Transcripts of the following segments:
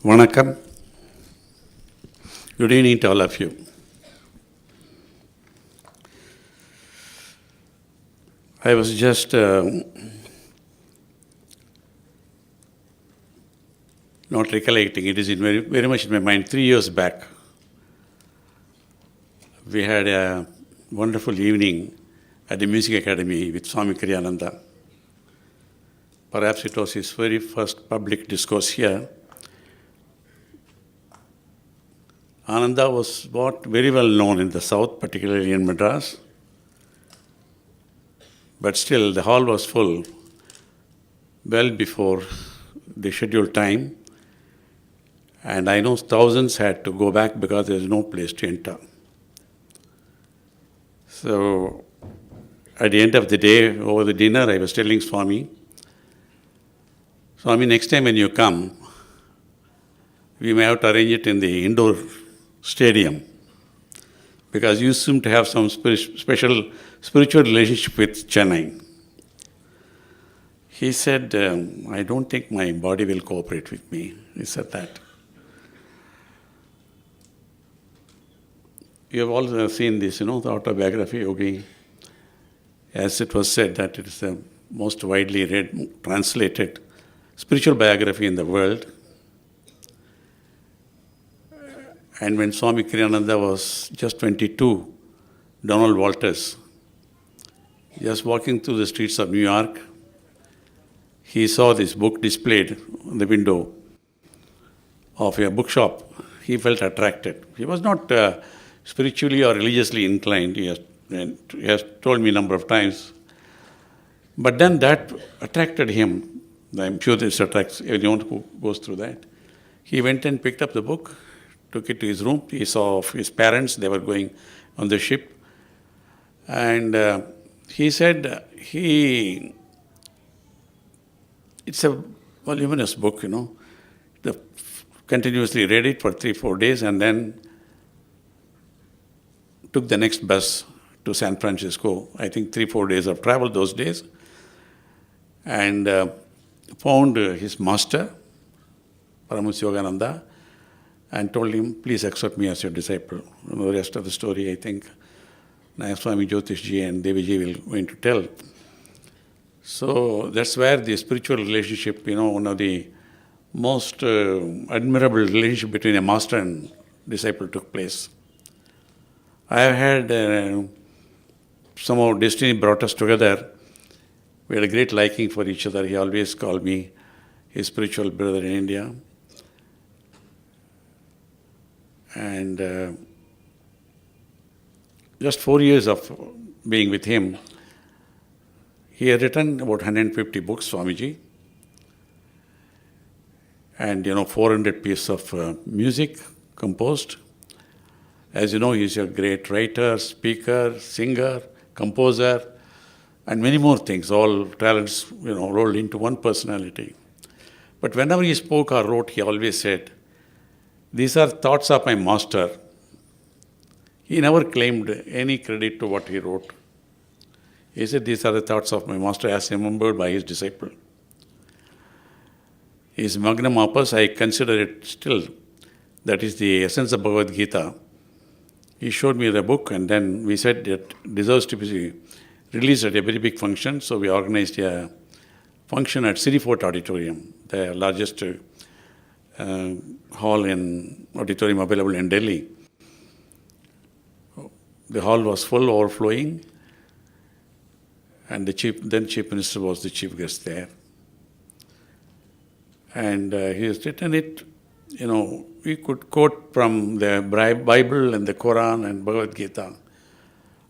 Vanakkam. Good evening to all of you. I was just not recollecting, it is very much in my mind. 3 years back, we had a wonderful evening at the Music Academy with Swami Kriya. Perhaps it was his very first public discourse here. Ananda was very well known in the south, particularly in Madras. But still, the hall was full well before the scheduled time. And I know thousands had to go back because there is no place to enter. So, at the end of the day, over the dinner, I was telling Swami, next time when you come, we may have to arrange it in the indoor stadium, because you seem to have some special spiritual relationship with Chennai. He said, I don't think my body will cooperate with me. He said that. You have all seen this, the autobiography Yogi. As it was said that it is the most widely read, translated spiritual biography in the world. And when Swami Kriyananda was just 22, Donald Walters, just walking through the streets of New York, he saw this book displayed on the window of a bookshop. He felt attracted. He was not spiritually or religiously inclined, he has told me a number of times. But then that attracted him. I'm sure this attracts anyone who goes through that. He went and picked up the book, took it to his room. He saw his parents, they were going on the ship. And he said it's a voluminous book, continuously read it for 3-4 days and then took the next bus to San Francisco. I think 3-4 days of travel those days. And found his master, Paramahansa Yogananda, and told him, please accept me as your disciple. The rest of the story, I think, Nayaswamis Jyotish and Devi will going to tell. So that's where the spiritual relationship, one of the most admirable relationship between a master and disciple took place. I have had, somehow destiny brought us together. We had a great liking for each other. He always called me his spiritual brother in India. And just 4 years of being with him, he had written about 150 books, Swamiji. And, 400 pieces of music composed. As you know, he's a great writer, speaker, singer, composer, and many more things, all talents, rolled into one personality. But whenever he spoke or wrote, he always said, these are thoughts of my master. He never claimed any credit to what he wrote. He said, these are the thoughts of my master as remembered by his disciple. His magnum opus, I consider it still, that is the essence of Bhagavad Gita. He showed me the book and then we said it deserves to be released at a very big function. So we organized a function at City Fort Auditorium, the largest hall in auditorium available in Delhi. The hall was full, overflowing, and the then Chief Minister was the chief guest there. And he has written it, we could quote from the Bible and the Quran and Bhagavad Gita,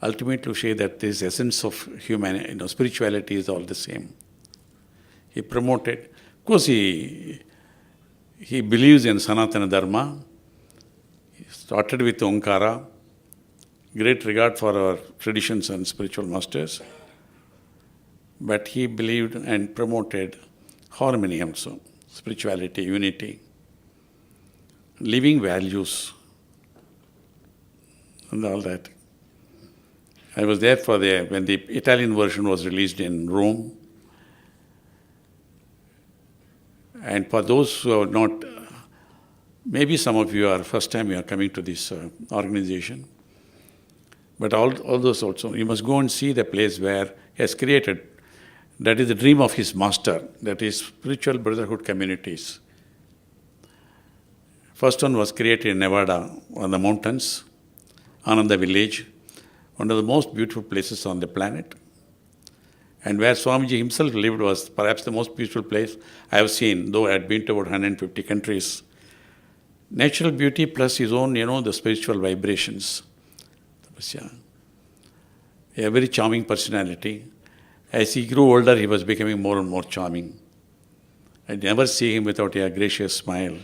ultimately to say that this essence of humanity, spirituality is all the same. He promoted, of course he believes in Sanatana Dharma. He started with Omkara, great regard for our traditions and spiritual masters. But he believed and promoted harmony also, spirituality, unity, living values, and all that. I was there when the Italian version was released in Rome. And for those who have not Maybe some of you are first time you are coming to this organization. But all those also, you must go and see the place where he has created. That is the dream of his master, that is spiritual brotherhood communities. First one was created in Nevada on the mountains, Ananda village, one of the most beautiful places on the planet. And where Swamiji himself lived was perhaps the most beautiful place I have seen, though I had been to about 150 countries. Natural beauty plus his own, the spiritual vibrations. A very charming personality. As he grew older, he was becoming more and more charming. I never see him without a gracious smile.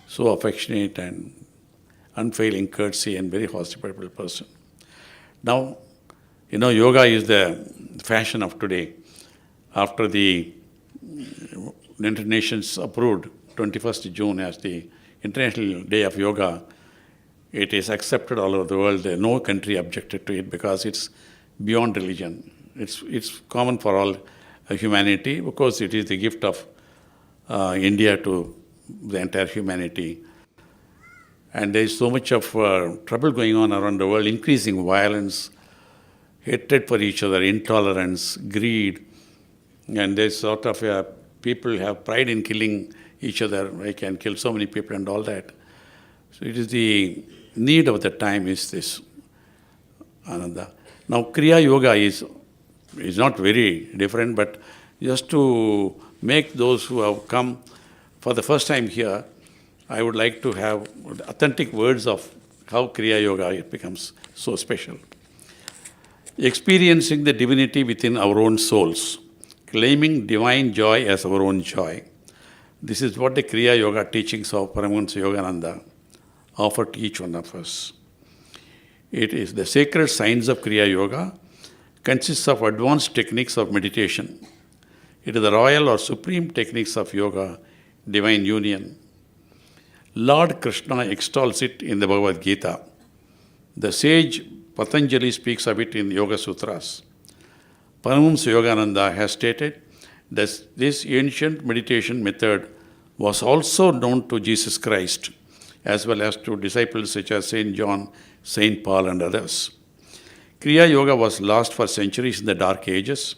So affectionate and unfailing courtesy and very hospitable person. Now, yoga is the fashion of today. After the United Nations approved 21st June as the International Day of Yoga, it is accepted all over the world. No country objected to it because it's beyond religion. It's common for all humanity because it is the gift of India to the entire humanity. And there is so much of trouble going on around the world, increasing violence, hatred for each other, intolerance, greed. And there's sort of people have pride in killing each other. I can kill so many people and all that. So it is the need of the time is this, Ananda. Now, Kriya Yoga is not very different, but just to make those who have come for the first time here, I would like to have authentic words of how Kriya Yoga it becomes so special. Experiencing the divinity within our own souls, claiming divine joy as our own joy. This is what the Kriya Yoga teachings of Paramahansa Yogananda offer to each one of us. It is the sacred science of Kriya Yoga consists of advanced techniques of meditation. It is the royal or supreme techniques of yoga, divine union. Lord Krishna extols it in the Bhagavad Gita. The sage Patanjali speaks of it in Yoga Sutras. Paramahansa Yogananda has stated that this ancient meditation method was also known to Jesus Christ, as well as to disciples such as Saint John, Saint Paul, and others. Kriya Yoga was lost for centuries in the Dark Ages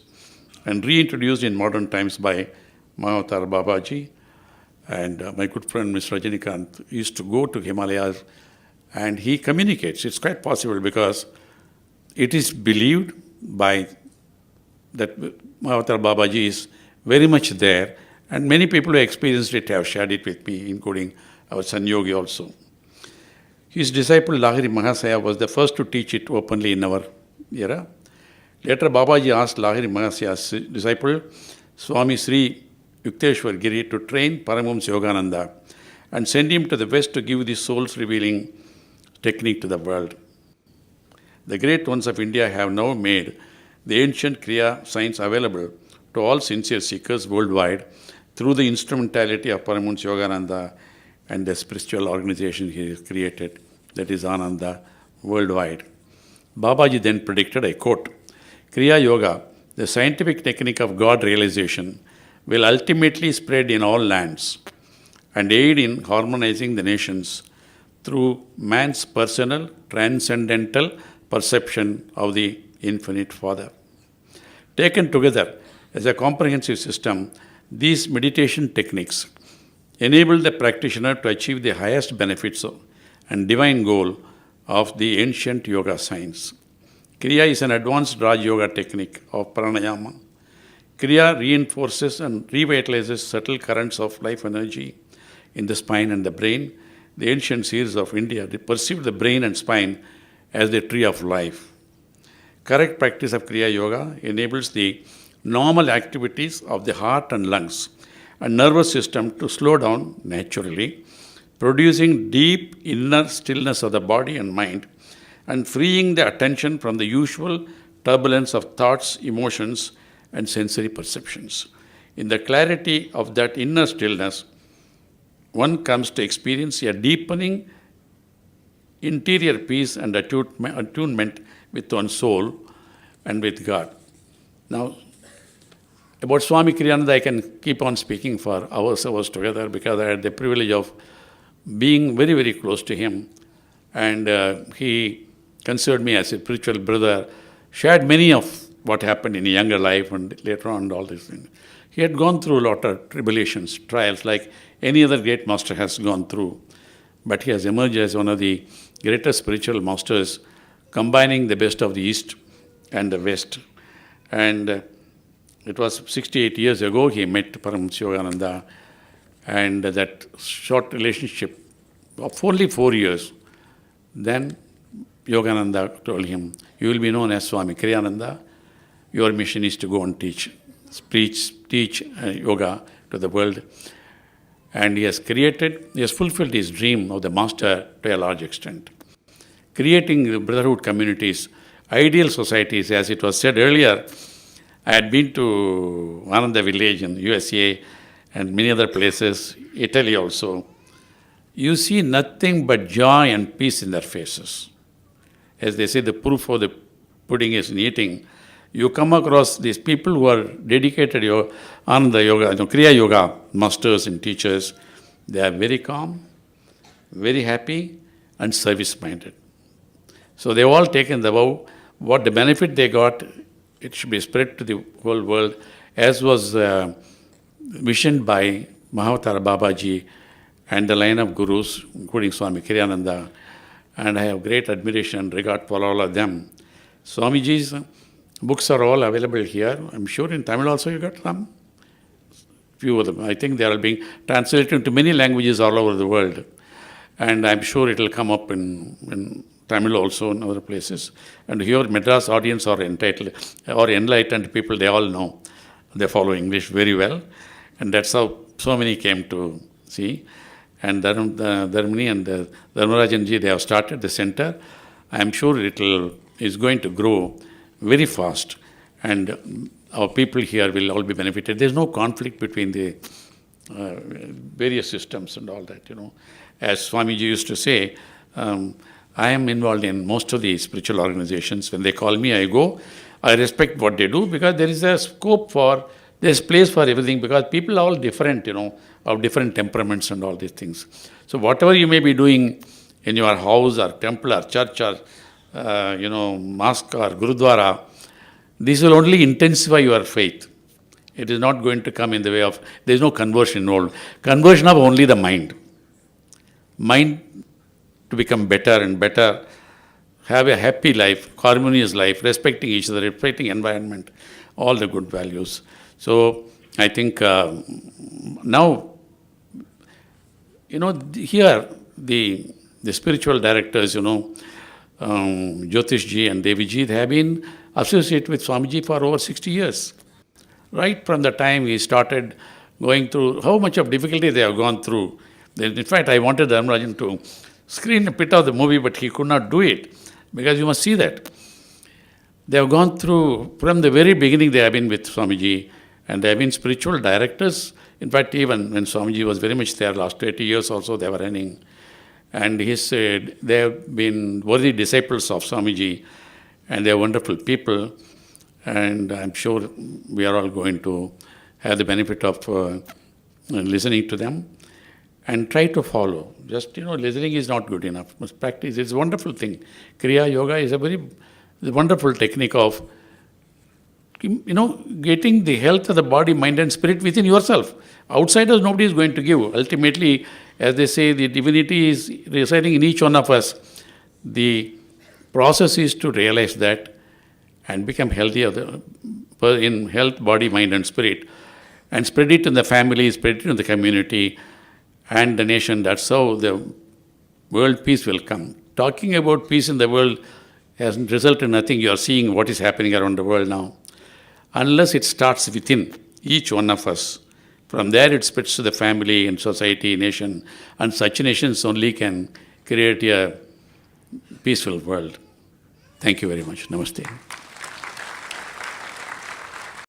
and reintroduced in modern times by Mahavatar Babaji. And my good friend Mr. Rajinikanth used to go to Himalayas and he communicates. It's quite possible because it is believed by that Mahavatar Babaji is very much there, and many people who experienced it have shared it with me, including our son Yogi also. His disciple Lahiri Mahasaya was the first to teach it openly in our era. Later Babaji asked Lahiri Mahasaya's disciple Swami Sri Yukteswar Giri to train Paramahamsa Yogananda and send him to the West to give the soul-revealing technique to the world. The great ones of India have now made the ancient Kriya science available to all sincere seekers worldwide through the instrumentality of Paramahamsa Yogananda and the spiritual organization he has created, that is Ananda Worldwide. Babaji then predicted, I quote, Kriya Yoga, the scientific technique of God realization, will ultimately spread in all lands and aid in harmonizing the nations through man's personal, transcendental perception of the Infinite Father. Taken together as a comprehensive system, these meditation techniques enable the practitioner to achieve the highest benefits and divine goal of the ancient yoga science. Kriya is an advanced Raj Yoga technique of pranayama. Kriya reinforces and revitalizes subtle currents of life energy in the spine and the brain. The ancient seers of India, they perceived the brain and spine as the tree of life. Correct practice of Kriya Yoga enables the normal activities of the heart and lungs and nervous system to slow down naturally, producing deep inner stillness of the body and mind and freeing the attention from the usual turbulence of thoughts, emotions, and sensory perceptions. In the clarity of that inner stillness, one comes to experience a deepening interior peace and attunement with one's soul and with God. Now, about Swami Kriyananda, I can keep on speaking for hours together because I had the privilege of being very, very close to him. And he considered me as a spiritual brother, shared many of what happened in a younger life and later on and all these things. He had gone through a lot of tribulations, trials, like any other great master has gone through. But he has emerged as one of the greatest spiritual masters, combining the best of the East and the West. And it was 68 years ago he met Paramahansa Yogananda, and that short relationship of only 4 years, then Yogananda told him, "You will be known as Swami Kriyananda. Your mission is to go and teach yoga to the world." And he has fulfilled his dream of the master to a large extent. Creating brotherhood communities, ideal societies, as it was said earlier. I had been to Ananda village in USA and many other places, Italy also. You see nothing but joy and peace in their faces. As they say, the proof of the pudding is in eating. You come across these people who are dedicated to Ananda Yoga, Kriya Yoga masters and teachers. They are very calm, very happy, and service-minded. So they've all taken the vow, what the benefit they got, it should be spread to the whole world, as was visioned by Mahavatar Babaji and the line of gurus, including Swami Kriyananda. And I have great admiration and regard for all of them. Swamiji's books are all available here. I'm sure in Tamil also you got some. Few of them. I think they are being translated into many languages all over the world. And I'm sure it will come up in Tamil also in other places. And here Madras audience are entitled or enlightened people, they all know. They follow English very well. And that's how so many came to see. And Dharmini and Dharmarajanji, they have started the center. I'm sure is going to grow very fast. And our people here will all be benefited. There's no conflict between the various systems and all that, As Swamiji used to say, I am involved in most of the spiritual organizations. When they call me, I go. I respect what they do because there is a scope there's place for everything because people are all different, of different temperaments and all these things. So whatever you may be doing in your house or temple or church or, mosque or gurudwara, this will only intensify your faith. It is not going to come in the way of, there is no conversion involved. Conversion of only the mind. Mind to become better and better, have a happy life, harmonious life, respecting each other, respecting environment, all the good values. So I think now, here the spiritual directors, Jyotish ji and Devi ji, they have been associated with Swamiji for over 60 years. Right from the time he started going through, how much of difficulty they have gone through. In fact, I wanted Dharmarajan to screen a bit of the movie, but he could not do it because you must see that. They have gone through, from the very beginning they have been with Swamiji and they have been spiritual directors. In fact, even when Swamiji was very much there, last 80 years also they were running. And he said they have been worthy disciples of Swamiji and they are wonderful people. And I'm sure we are all going to have the benefit of listening to them and try to follow. Just, listening is not good enough. Must practice. It's a wonderful thing. Kriya Yoga is a very wonderful technique of, getting the health of the body, mind and spirit within yourself. Outsiders, nobody is going to give. Ultimately, as they say, the divinity is residing in each one of us. The process is to realize that and become healthy in health, body, mind and spirit. And spread it in the family, spread it in the community and the nation. That's how the world peace will come. Talking about peace in the world has resulted in nothing. You are seeing what is happening around the world now. Unless it starts within each one of us. From there it spreads to the family and society, nation. And such nations only can create a peaceful world. Thank you very much. Namaste.